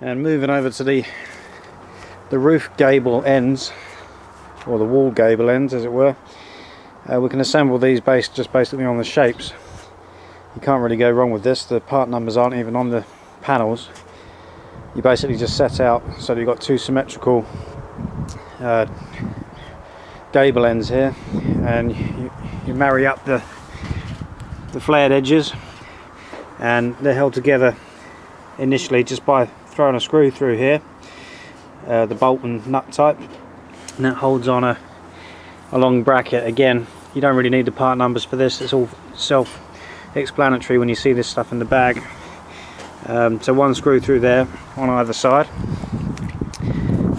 And moving over to the roof gable ends, or the wall gable ends as it were, we can assemble these just basically on the shapes. You can't really go wrong with this. The part numbers aren't even on the panels. You basically just set out so that you've got two symmetrical gable ends here, and you marry up the flared edges, and they're held together initially just by throwing a screw through here, the bolt and nut type, and that holds on a long bracket. Again, you don't really need the part numbers for this. It's all self-explanatory when you see this stuff in the bag. So one screw through there on either side,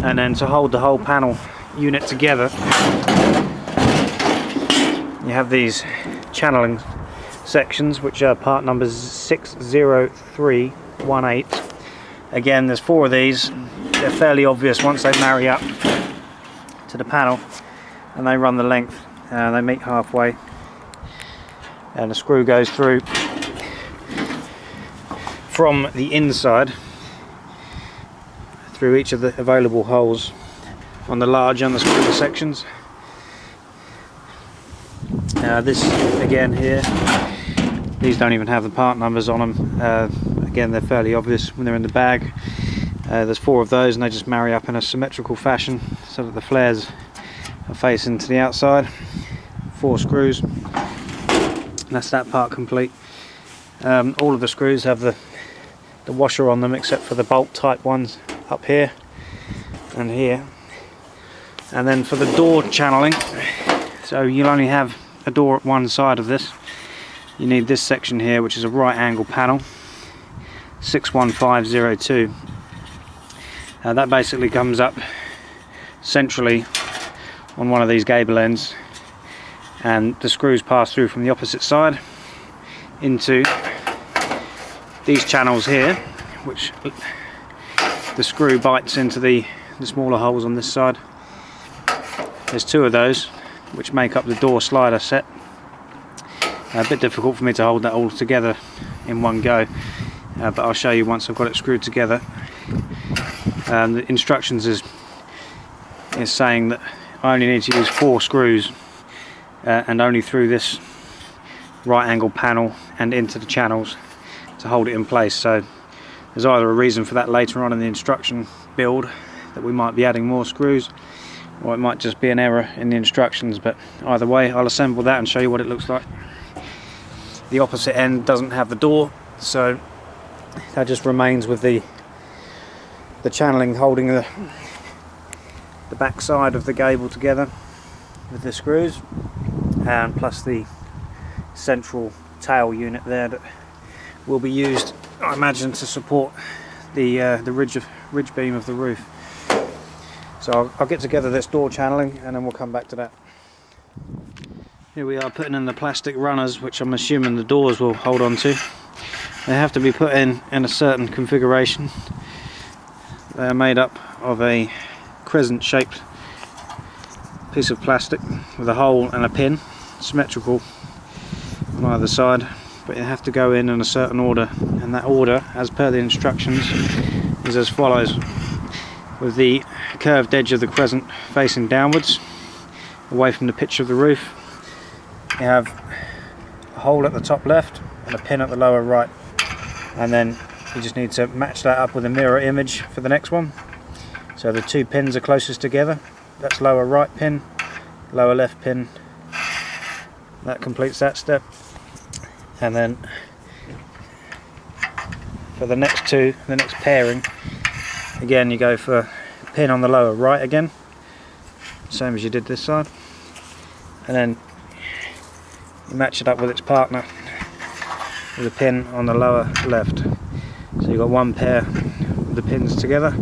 and then to hold the whole panel unit together you have these channeling sections, which are part numbers 60318. Again, there's 4 of these. They're fairly obvious once they marry up to the panel and they run the length. They meet halfway, and the screw goes through from the inside through each of the available holes on the large and the smaller sections. This again here, these don't even have the part numbers on them. Again, they're fairly obvious when they're in the bag. There's 4 of those, and they just marry up in a symmetrical fashion so that the flares are facing to the outside. 4 screws, and that's that part complete. All of the screws have the washer on them, except for the bolt type ones up here and here. And then for the door channeling, so you'll only have a door at one side of this. You need this section here, which is a right angle panel, 61502. That basically comes up centrally on one of these gable ends, and the screws pass through from the opposite side into these channels here, which the screw bites into the smaller holes on this side. There's 2 of those which make up the door slider set. A bit difficult for me to hold that all together in one go, but I'll show you once I've got it screwed together. The instructions is saying that I only need to use 4 screws, and only through this right angle panel and into the channels to hold it in place. So there's either a reason for that later on in the instruction build, that we might be adding more screws, or it might just be an error in the instructions. But either way, I'll assemble that and show you what it looks like. The opposite end doesn't have the door, so that just remains with the channeling holding the back side of the gable together with the screws, and plus the central tail unit there that will be used, I imagine, to support the ridge beam of the roof. So I'll get together this door channeling and then we'll come back to that. Here we are putting in the plastic runners, which I'm assuming the doors will hold on to. They have to be put in a certain configuration. They are made up of a crescent shaped piece of plastic with a hole and a pin, symmetrical on either side, but they have to go in a certain order, and that order, as per the instructions, is as follows: with the curved edge of the crescent facing downwards away from the pitch of the roof, you have a hole at the top left and a pin at the lower right, and then you just need to match that up with a mirror image for the next one. So the 2 pins are closest together. That's lower right pin, lower left pin. That completes that step. And then for the next 2, the next pairing, again you go for a pin on the lower right again, same as you did this side, and then you match it up with its partner with a pin on the lower left. So you've got one pair with the pins together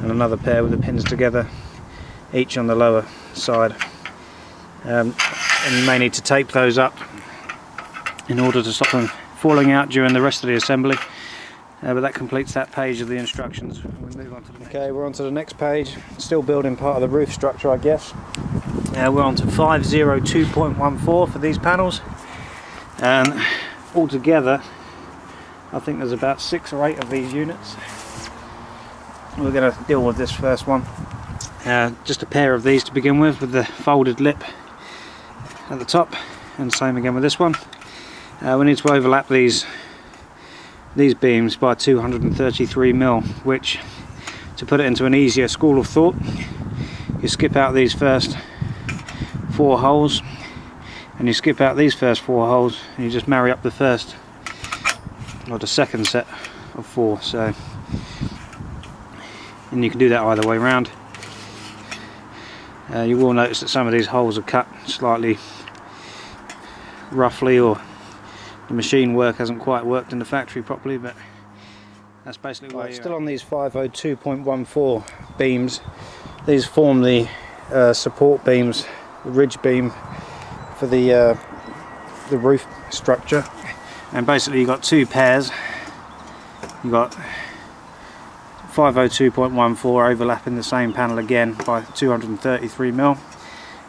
and another pair with the pins together, each on the lower side. And you may need to tape those up in order to stop them falling out during the rest of the assembly. But that completes that page of the instructions. We'll move on to the next. Okay, we're on to the next page. Still building part of the roof structure, I guess. We're on to 502.14 for these panels, and altogether I think there's about 6 or 8 of these units. we're going to deal with this first one. Just a pair of these to begin with the folded lip at the top, and same again with this one. We need to overlap these beams by 233mm, which, to put it into an easier school of thought, you skip out these first 4 holes, and you skip out these first 4 holes, and you just marry up the first or the second set of 4. So, and you can do that either way around. You will notice that some of these holes are cut slightly roughly, or the machine work hasn't quite worked in the factory properly, but that's basically why. Still on these 502.14 beams, these form the support beams, the ridge beam for the roof structure. And basically you've got 2 pairs. You've got 502.14 overlapping the same panel again by 233mm.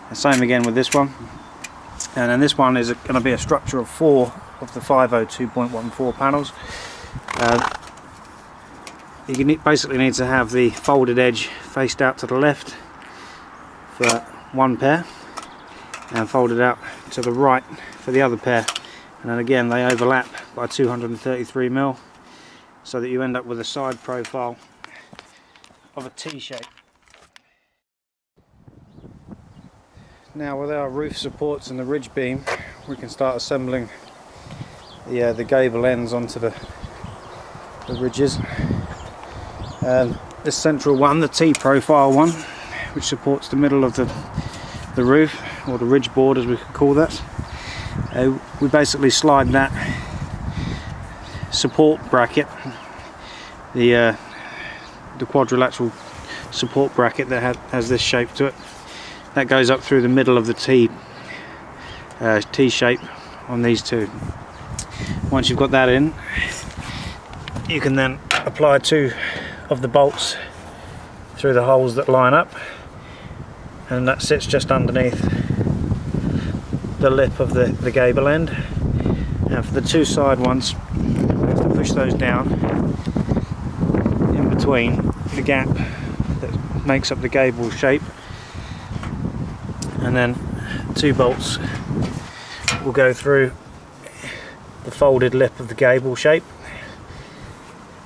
The same again with this one. And then this one is going to be a structure of 4 of the 502.14 panels. You basically need to have the folded edge faced out to the left for one pair, and folded out to the right for the other pair. And then again they overlap by 233mm, so that you end up with a side profile of a T shape. Now with our roof supports and the ridge beam, we can start assembling the gable ends onto the ridges. And this central one, the T profile one, which supports the middle of the roof, or the ridge board as we could call that, we basically slide that support bracket, the quadrilateral support bracket that has this shape to it, that goes up through the middle of the T shape on these two. Once you've got that in, you can then apply 2 of the bolts through the holes that line up, and that sits just underneath the lip of the gable end. And for the 2 side ones, we have to push those down in between the gap that makes up the gable shape, and then 2 bolts will go through the folded lip of the gable shape,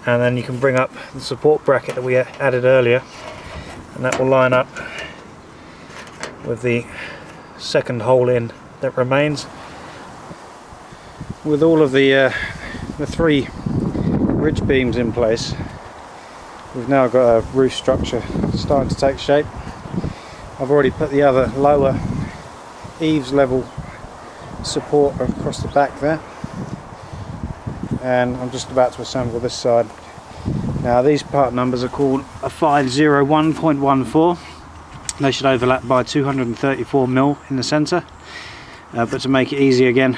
and then you can bring up the support bracket that we added earlier, and that will line up with the second hole in that remains. With all of the 3 ridge beams in place, we've now got a roof structure starting to take shape. I've already put the other lower eaves level support across the back there, and I'm just about to assemble this side. Now these part numbers are called a 501.14. They should overlap by 234mm in the centre, but to make it easy again,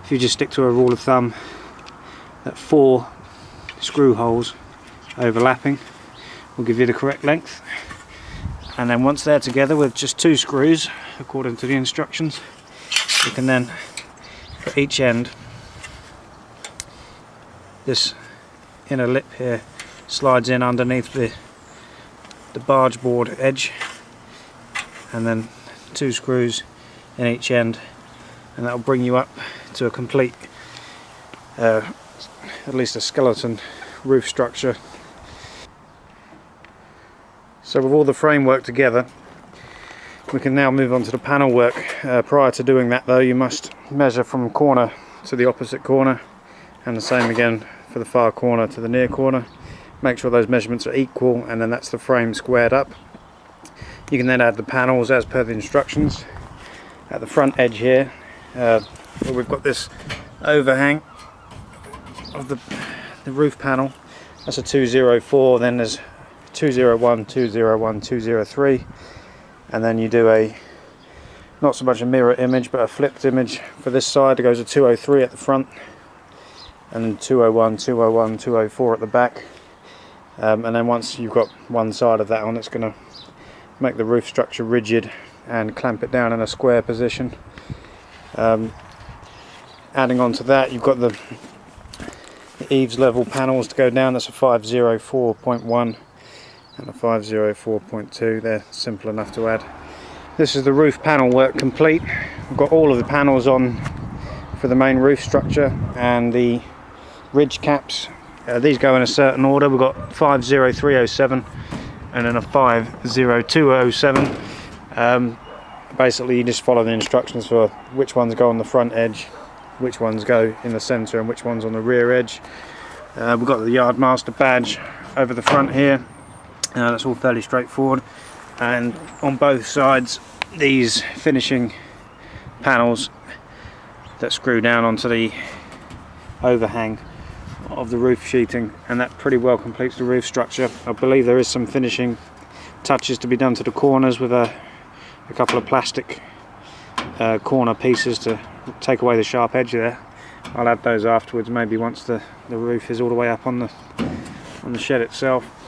if you just stick to a rule of thumb that 4 screw holes overlapping will give you the correct length. And then once they're together with just 2 screws according to the instructions, you can then, for each end, this inner lip here slides in underneath the barge board edge, and then 2 screws in each end, and that will bring you up to a complete, at least a skeleton roof structure. So with all the framework together, we can now move on to the panel work. Prior to doing that though, you must measure from corner to the opposite corner, and the same again for the far corner to the near corner. Make sure those measurements are equal, and then that's the frame squared up. You can then add the panels as per the instructions. At the front edge here, where we've got this overhang of the roof panel, that's a 204, then there's 201, 201, 203, and then you do a, not so much a mirror image, but a flipped image for this side. It goes a 203 at the front, and then 201, 201, 204 at the back. And then once you've got one side of that on, it's going to make the roof structure rigid and clamp it down in a square position. Adding on to that, you've got the eaves level panels to go down. That's a 504.1, and a 504.2. They're simple enough to add. This is the roof panel work complete. We've got all of the panels on for the main roof structure and the ridge caps. These go in a certain order. We've got 50307 and then a 50207. Basically you just follow the instructions for which ones go on the front edge, which ones go in the centre and which ones on the rear edge. We've got the Yardmaster badge over the front here. That's all fairly straightforward, and on both sides these finishing panels that screw down onto the overhang of the roof sheeting, and that pretty well completes the roof structure. I believe there is some finishing touches to be done to the corners with a couple of plastic corner pieces to take away the sharp edge there. I'll add those afterwards, maybe once the roof is all the way up on the shed itself.